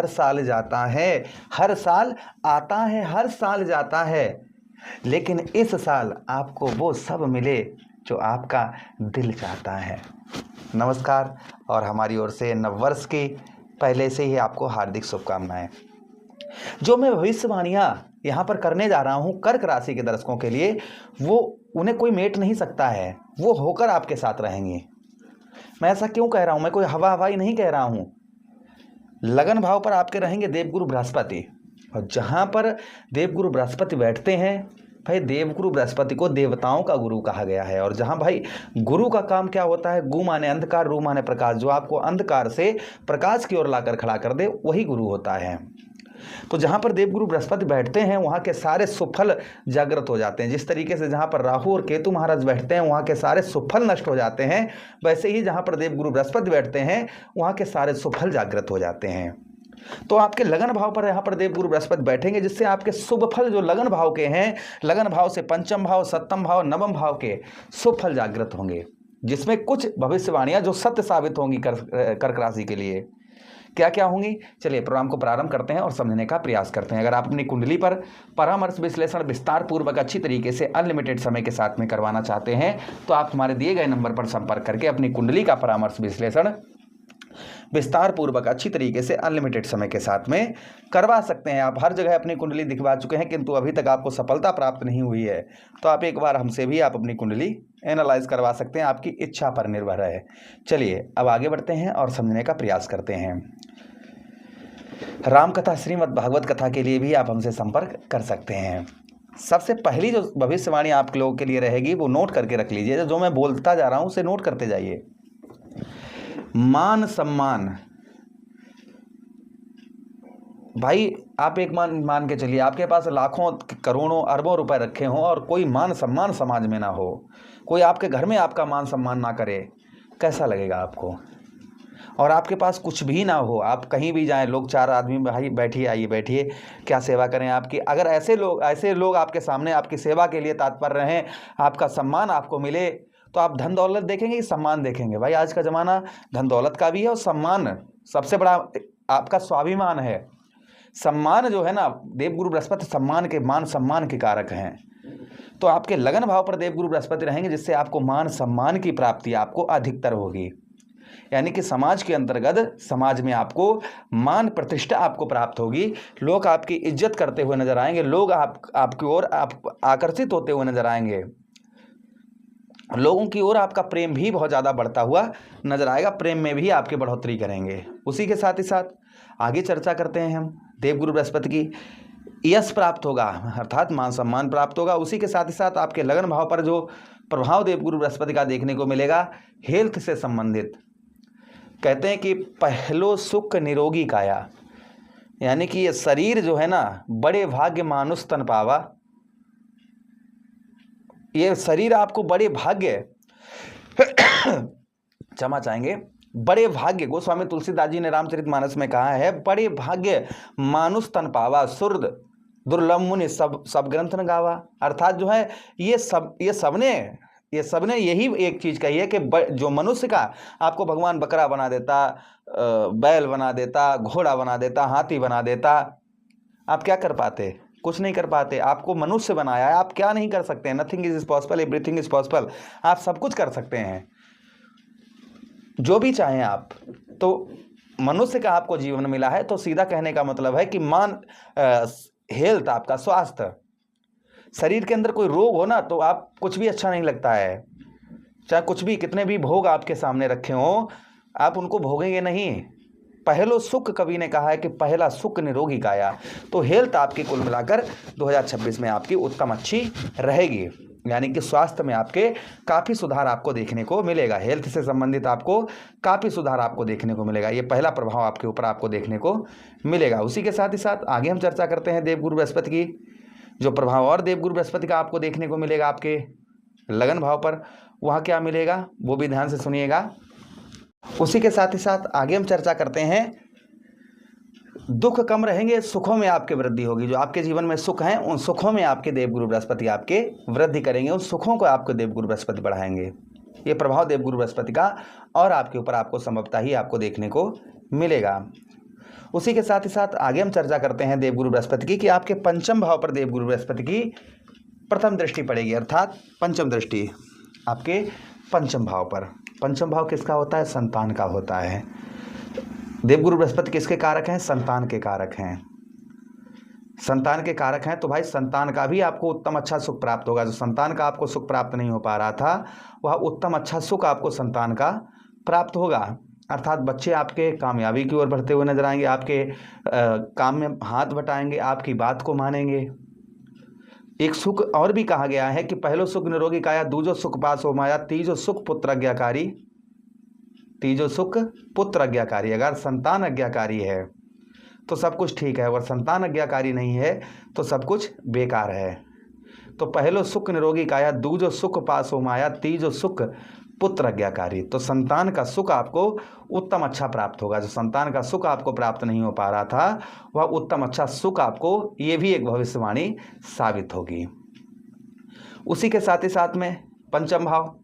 हर साल जाता है, हर साल आता है, हर साल जाता है, लेकिन इस साल आपको वो सब मिले जो आपका दिल चाहता है। नमस्कार, और हमारी ओर से नववर्ष की पहले से ही आपको हार्दिक शुभकामनाएं। जो मैं भविष्यवाणियां यहाँ पर करने जा रहा हूँ कर्क राशि के दर्शकों के लिए, वो उन्हें कोई मेट नहीं सकता है, वो होकर आपके साथ रहेंगे। मैं ऐसा क्यों कह रहा हूँ? मैं कोई हवा हवाई नहीं कह रहा हूँ। लगन भाव पर आपके रहेंगे देवगुरु बृहस्पति, और जहाँ पर देवगुरु बृहस्पति बैठते हैं भाई, देवगुरु बृहस्पति को देवताओं का गुरु कहा गया है। और जहाँ भाई गुरु का काम क्या होता है? गु माने अंधकार, रू माने प्रकाश, जो आपको अंधकार से प्रकाश की ओर लाकर खड़ा कर दे, वही गुरु होता है। तो जहाँ पर देवगुरु बृहस्पति बैठते हैं वहाँ के सारे सुफल जागृत हो जाते हैं। जिस तरीके से जहाँ पर राहु और केतु महाराज बैठते हैं वहाँ के सारे सुफल नष्ट हो जाते हैं, वैसे ही जहाँ पर देवगुरु बृहस्पति बैठते हैं वहाँ के सारे सुफल जागृत हो जाते हैं। तो आपके लगन भाव पर यहाँ पर देवगुरु बृहस्पति बैठेंगे, जिससे आपके शुभ फल जो लगन भाव के हैं, लगन भाव से पंचम भाव, सप्तम भाव, नवम भाव के शुभ फल जागृत होंगे, जिसमें कुछ भविष्यवाणियां जो सत्य साबित होंगी कर्क राशि के लिए। क्या क्या होंगी? चलिए प्रोग्राम को प्रारंभ करते हैं और समझने का प्रयास करते हैं। अगर आप अपनी कुंडली पर परामर्श विश्लेषण विस्तार पूर्वक अच्छी तरीके से अनलिमिटेड समय के साथ में करवाना चाहते हैं तो आप हमारे दिए गए नंबर पर संपर्क करके अपनी कुंडली का परामर्श विश्लेषण विस्तार पूर्वक अच्छी तरीके से अनलिमिटेड समय के साथ में करवा सकते हैं। आप हर जगह अपनी कुंडली दिखवा चुके हैं किंतु अभी तक आपको सफलता प्राप्त नहीं हुई है, तो आप एक बार हमसे भी आप अपनी कुंडली एनालाइज करवा सकते हैं, आपकी इच्छा पर निर्भर है। चलिए अब आगे बढ़ते हैं और समझने का प्रयास करते हैं। राम कथा, श्रीमद् भागवत कथा के लिए भी आप हमसे संपर्क कर सकते हैं। सबसे पहली जो भविष्यवाणी आप लोगों के लिए रहेगी वो नोट करके रख लीजिए। जो मैं बोलता जा रहा हूँ उसे नोट करते जाइए। मान सम्मान, भाई आप एक मान के चलिए, आपके पास लाखों करोड़ों अरबों रुपए रखे हों और कोई मान सम्मान समाज में ना हो, कोई आपके घर में आपका मान सम्मान ना करे, कैसा लगेगा आपको? और आपके पास कुछ भी ना हो, आप कहीं भी जाएं, लोग चार आदमी भाई बैठिए, आइए बैठिए, क्या सेवा करें आपकी। अगर ऐसे लोग आपके सामने आपकी सेवा के लिए तत्पर रहें, आपका सम्मान आपको मिले, तो आप धन दौलत देखेंगे कि सम्मान देखेंगे? भाई आज का ज़माना धन दौलत का भी है और सम्मान सबसे बड़ा आपका स्वाभिमान है। सम्मान जो है ना, देवगुरु बृहस्पति सम्मान के, मान सम्मान के कारक हैं। तो आपके लगन भाव पर देवगुरु बृहस्पति रहेंगे, जिससे आपको मान सम्मान की प्राप्ति आपको अधिकतर होगी। यानी कि समाज के अंतर्गत, समाज में आपको मान प्रतिष्ठा आपको प्राप्त होगी, लोग आपकी इज्जत करते हुए नजर आएंगे, लोग आपकी ओर आकर्षित होते हुए नजर आएंगे, लोगों की ओर आपका प्रेम भी बहुत ज़्यादा बढ़ता हुआ नजर आएगा, प्रेम में भी आपके बढ़ोतरी करेंगे। उसी के साथ ही साथ आगे चर्चा करते हैं हम। देवगुरु बृहस्पति की यश प्राप्त होगा, अर्थात मान सम्मान प्राप्त होगा। उसी के साथ ही साथ आपके लगन भाव पर जो प्रभाव देवगुरु बृहस्पति का देखने को मिलेगा, हेल्थ से संबंधित। कहते हैं कि पहलो सुख निरोगी काया, यानी कि ये शरीर जो है ना, बड़े भाग्य मानुष तन पावा, ये शरीर आपको बड़े भाग्य क्षमा चाहेंगे, बड़े भाग्य, गोस्वामी तुलसीदास जी ने रामचरितमानस में कहा है, बड़े भाग्य मानुष तन पावा, सुरद दुर्लभ मुनि सब ग्रंथ न गावा। अर्थात जो है ये सबने यही एक चीज कही है कि जो मनुष्य का आपको भगवान बकरा बना देता, बैल बना देता, घोड़ा बना देता, हाथी बना देता, आप क्या कर पाते? कुछ नहीं कर पाते। आपको मनुष्य बनाया है, आप क्या नहीं कर सकते? Nothing is possible, everything is possible. आप सब कुछ कर सकते हैं, जो भी चाहें आप। तो मनुष्य का आपको जीवन मिला है, तो सीधा कहने का मतलब है कि हेल्थ, आपका स्वास्थ्य, शरीर के अंदर कोई रोग हो ना, तो आप कुछ भी अच्छा नहीं लगता है। चाहे कुछ भी, कितने भी भोग आपके सामने रखे हों, आप उनको भोगेंगे नहीं। पहलो सुख, कवि ने कहा है कि पहला सुख निरोगी काया। तो हेल्थ आपकी कुल मिलाकर 2026 में आपकी उत्तम अच्छी रहेगी, यानी कि स्वास्थ्य में आपके काफ़ी सुधार आपको देखने को मिलेगा। हेल्थ से संबंधित आपको काफ़ी सुधार आपको देखने को मिलेगा। ये पहला प्रभाव आपके ऊपर आपको देखने को मिलेगा। उसी के साथ ही साथ आगे हम चर्चा करते हैं देवगुरु बृहस्पति की, जो प्रभाव और देवगुरु बृहस्पति का आपको देखने को मिलेगा आपके लगन भाव पर, वहाँ क्या मिलेगा वो भी ध्यान से सुनिएगा। उसी के साथ ही साथ आगे हम चर्चा करते हैं, दुख कम रहेंगे, सुखों में आपके वृद्धि होगी। जो आपके जीवन में सुख हैं, उन सुखों में आपके देवगुरु बृहस्पति आपके वृद्धि करेंगे, उन सुखों को आपको देवगुरु बृहस्पति बढ़ाएंगे। ये प्रभाव देवगुरु बृहस्पति का और आपके ऊपर आपको संभवतः ही आपको देखने को मिलेगा। उसी के साथ ही साथ आगे हम चर्चा करते हैं देवगुरु बृहस्पति की कि आपके पंचम भाव पर देवगुरु बृहस्पति की प्रथम दृष्टि पड़ेगी, अर्थात पंचम दृष्टि आपके पंचम भाव पर। पंचम भाव किसका होता है? संतान का होता है। देवगुरु बृहस्पति किसके कारक हैं? संतान के कारक हैं। संतान के कारक हैं तो भाई संतान का भी आपको उत्तम अच्छा सुख प्राप्त होगा। जो संतान का आपको सुख प्राप्त नहीं हो पा रहा था वह उत्तम अच्छा सुख आपको संतान का प्राप्त होगा, अर्थात बच्चे आपके कामयाबी की ओर बढ़ते हुए नजर आएंगे, आपके काम में हाथ बटाएंगे, आपकी बात को मानेंगे। एक सुख और भी कहा गया है कि पहलो सुख निरोगी काया, दूजो सुख पास हो माया, तीजो सुख पुत्र आज्ञाकारी, तीजो सुख पुत्र आज्ञाकारी। अगर संतान आज्ञाकारी है तो सब कुछ ठीक है, और संतान आज्ञाकारी नहीं है तो सब कुछ बेकार है। तो पहलो सुख निरोगी काया, दूजो सुख पास हो माया, तीजो सुख पुत्र आज्ञाकारी। तो संतान का सुख आपको उत्तम अच्छा प्राप्त होगा। जो संतान का सुख आपको प्राप्त नहीं हो पा रहा था वह उत्तम अच्छा सुख आपको, ये भी एक भविष्यवाणी साबित होगी। उसी के साथ ही साथ में पंचम भाव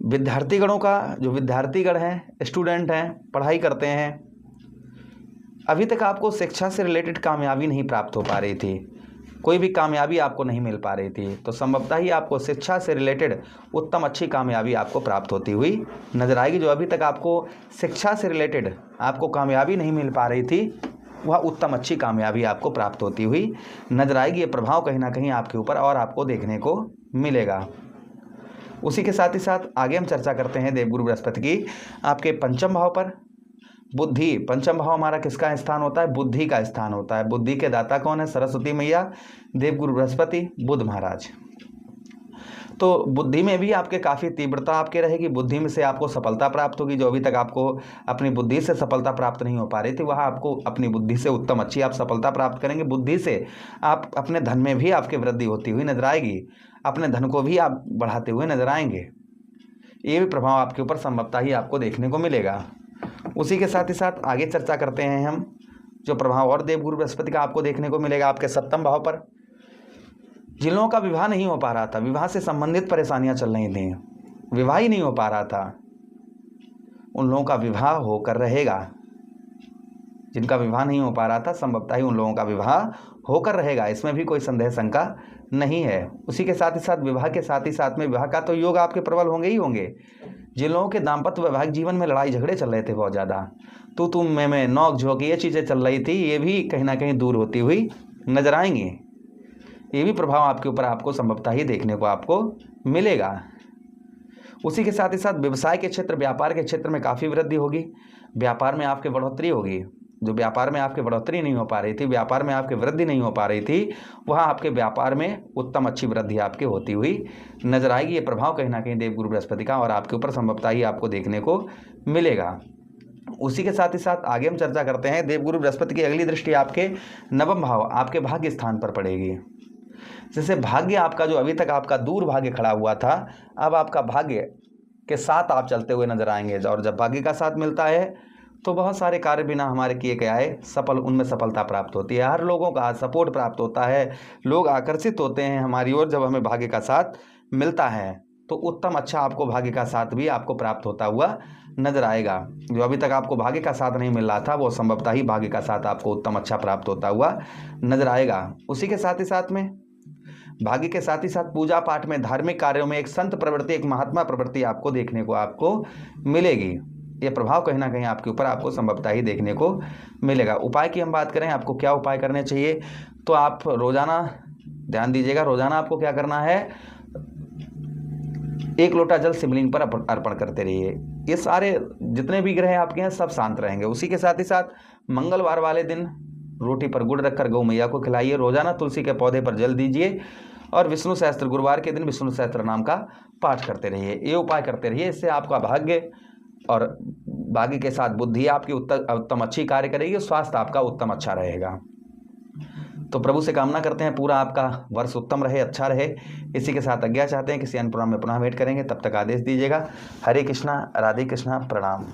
विद्यार्थीगणों का, जो विद्यार्थीगण हैं, स्टूडेंट हैं, पढ़ाई करते हैं, अभी तक आपको शिक्षा से रिलेटेड कामयाबी नहीं प्राप्त हो पा रही थी, कोई भी कामयाबी आपको नहीं मिल पा रही थी, तो संभवतः ही आपको शिक्षा से रिलेटेड उत्तम अच्छी कामयाबी आपको प्राप्त होती हुई नजर आएगी। जो अभी तक आपको शिक्षा से रिलेटेड आपको कामयाबी नहीं मिल पा रही थी वह उत्तम अच्छी कामयाबी आपको प्राप्त होती हुई नजर आएगी। ये प्रभाव कहीं ना कहीं आपके ऊपर और आपको देखने को मिलेगा। उसी के साथ ही साथ आगे हम चर्चा करते हैं देवगुरु बृहस्पति की आपके पंचम भाव पर। बुद्धि, पंचम भाव हमारा किसका स्थान होता है? बुद्धि का स्थान होता है। बुद्धि के दाता कौन है? सरस्वती मैया, देवगुरु बृहस्पति, बुध महाराज। तो बुद्धि में भी आपके काफ़ी तीव्रता आपके रहेगी, बुद्धि में से आपको सफलता प्राप्त होगी। जो अभी तक आपको अपनी बुद्धि से सफलता प्राप्त नहीं हो पा रही थी वह आपको अपनी बुद्धि से उत्तम अच्छी आप सफलता प्राप्त करेंगे। बुद्धि से आप अपने धन में भी आपकी वृद्धि होती हुई नजर आएगी, अपने धन को भी आप बढ़ाते हुए नजर आएंगे। ये भी प्रभाव आपके ऊपर संभवतः ही आपको देखने को मिलेगा। उसी के साथ ही साथ आगे चर्चा करते हैं हम जो प्रभाव और देवगुरु बृहस्पति का आपको देखने को मिलेगा आपके सप्तम भाव पर। जिन लोगों का विवाह नहीं हो पा रहा था, विवाह से संबंधित परेशानियां चल रही थी, विवाह ही नहीं हो पा रहा था, उन लोगों का विवाह होकर रहेगा। जिनका विवाह नहीं हो पा रहा था संभवतः ही उन लोगों का विवाह होकर रहेगा, इसमें भी कोई संदेह शंका नहीं है। उसी के साथ ही साथ विवाह के साथ ही साथ में विवाह का तो योग आपके प्रबल होंगे ही होंगे। जिन लोगों के दाम्पत्य वैवाहिक जीवन में लड़ाई झगड़े चल रहे थे बहुत ज़्यादा, तो तुम मैं नोक झोंक ये चीज़ें चल रही थी, ये भी कहीं ना कहीं दूर होती हुई नजर आएंगी। ये भी प्रभाव आपके ऊपर आपको संभवतः ही देखने को आपको मिलेगा। उसी के साथ ही साथ व्यवसाय के क्षेत्र, व्यापार के क्षेत्र में काफ़ी वृद्धि होगी, व्यापार में आपके बढ़ोतरी होगी। जो व्यापार में आपकी बढ़ोतरी नहीं हो पा रही थी, व्यापार में आपकी वृद्धि नहीं हो पा रही थी, वह आपके व्यापार में उत्तम अच्छी वृद्धि आपके होती हुई नजर आएगी। ये प्रभाव कहीं ना कहीं देवगुरु बृहस्पति का और आपके ऊपर संभवतः ही आपको देखने को मिलेगा। उसी के साथ ही साथ आगे हम चर्चा करते हैं देवगुरु बृहस्पति की अगली दृष्टि आपके नवम भाव, आपके भाग्य स्थान पर पड़ेगी। जैसे भाग्य आपका जो अभी तक आपका दूर भाग्य खड़ा हुआ था, अब आपका भाग्य के साथ आप चलते हुए नजर आएंगे। और जब भाग्य का साथ मिलता है तो बहुत सारे कार्य बिना हमारे किए गए आए उनमें सफलता प्राप्त होती है। हर लोगों का सपोर्ट प्राप्त होता है, लोग आकर्षित होते हैं हमारी ओर जब हमें भाग्य का साथ मिलता है। तो उत्तम अच्छा आपको भाग्य का साथ भी आपको प्राप्त होता हुआ नजर आएगा। जो अभी तक आपको भाग्य का साथ नहीं मिल रहा था वो संभवतः ही भाग्य का साथ आपको उत्तम अच्छा प्राप्त होता हुआ नजर आएगा। उसी के साथ ही साथ में भाग्य के साथ ही साथ पूजा पाठ में, धार्मिक कार्यों में एक संत प्रवृत्ति, एक महात्मा प्रवृत्ति आपको देखने को आपको मिलेगी। ये प्रभाव कहीं ना कहीं आपके ऊपर आपको संभवतः ही देखने को मिलेगा। उपाय की हम बात करें, आपको क्या उपाय करने चाहिए, तो आप रोजाना ध्यान दीजिएगा, रोजाना आपको क्या करना है, 1 लोटा जल शिवलिंग पर अर्पण करते रहिए। ये सारे जितने भी ग्रह आपके हैं सब शांत रहेंगे। उसी के साथ ही साथ मंगलवार वाले दिन रोटी पर गुड़ रखकर गौ मैया को खिलाइए। रोजाना तुलसी के पौधे पर जल दीजिए और विष्णु सहस्त्र, गुरुवार के दिन विष्णु सहस्त्र नाम का पाठ करते रहिए। ये उपाय करते रहिए, इससे आपका भाग्य और भाग्य के साथ बुद्धि आपकी उत्तम अच्छी कार्य करेगी, स्वास्थ्य आपका उत्तम अच्छा रहेगा। तो प्रभु से कामना करते हैं पूरा आपका वर्ष उत्तम रहे, अच्छा रहे। इसी के साथ आज्ञा चाहते हैं, किसी अन्य प्रोग्राम में पुनः भेंट करेंगे, तब तक आदेश दीजिएगा। हरे कृष्णा, राधे कृष्णा, प्रणाम।